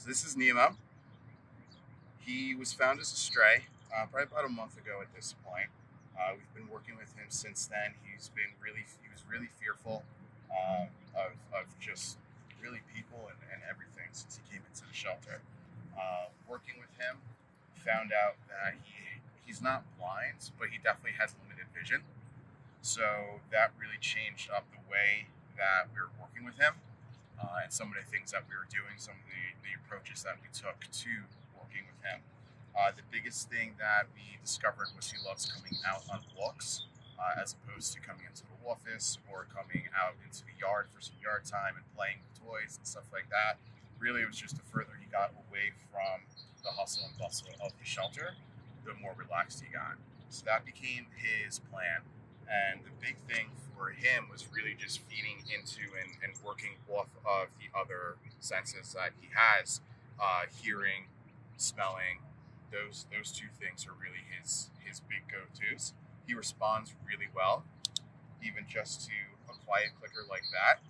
So this is Nemo. He was found as a stray probably about a month ago at this point. We've been working with him since then. He was really fearful of just really people and everything since he came into the shelter. Working with him, found out that he's not blind, but he definitely has limited vision. So that really changed up the way that we were working with him and some of the things that we were doing, some of the approaches that we took to working with him. The biggest thing that we discovered was he loves coming out on walks as opposed to coming into the office or coming out into the yard for some yard time and playing with toys and stuff like that. Really, it was just the further he got away from the hustle and bustle of the shelter, the more relaxed he got. So that became his plan. And the big thing for him was really just feeding into and working off of the other senses that he has, hearing, smelling. Those two things are really his big go-tos. He responds really well, even just to a quiet clicker like that.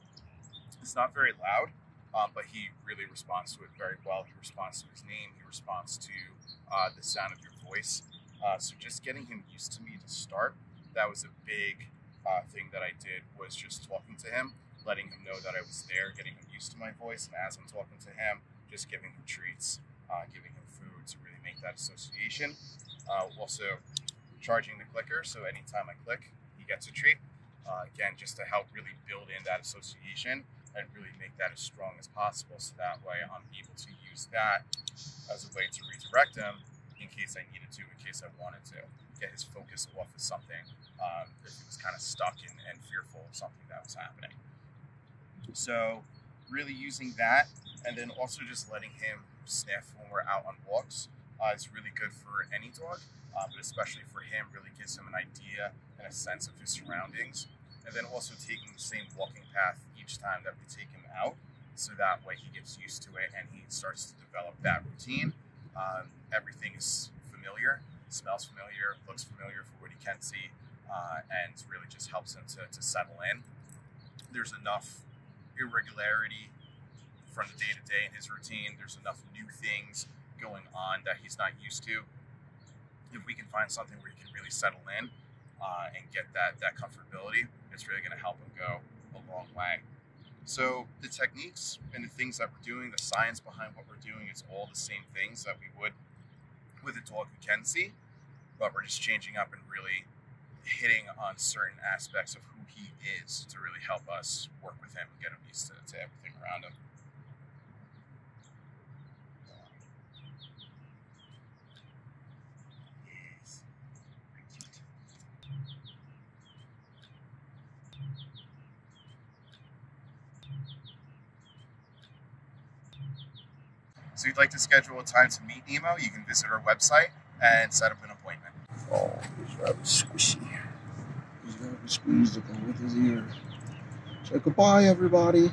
It's not very loud, but he really responds to it very well. He responds to his name. He responds to the sound of your voice. So just getting him used to me to start, that was a big thing that I did, was just talking to him, letting him know that I was there, getting him used to my voice, and as I'm talking to him, just giving him treats, giving him food to really make that association. Also charging the clicker, so anytime I click, he gets a treat. Again, just to help really build in that association and really make that as strong as possible, so that way I'm able to use that as a way to redirect him in case I needed to, in case I wanted to. Get his focus off of something if he was kind of stuck and fearful of something that was happening. So really using that, and then also just letting him sniff when we're out on walks is really good for any dog, but especially for him, really gives him an idea and a sense of his surroundings. And then also taking the same walking path each time that we take him out, so that way he gets used to it and he starts to develop that routine. Everything is familiar, smells familiar, looks familiar for what he can see, and really just helps him to settle in. There's enough irregularity from the day-to-day in his routine. There's enough new things going on that he's not used to. If we can find something where he can really settle in and get that comfortability, it's really going to help him go a long way. So the techniques and the things that we're doing, the science behind what we're doing, is all the same things that we would with a dog who can see, but we're just changing up and really hitting on certain aspects of who he is to really help us work with him and get him used to everything around him. So if you'd like to schedule a time to meet Nemo, you can visit our website and set up an appointment. Oh, he's rather squishy. He's rather squeezed with his ear. So goodbye, everybody.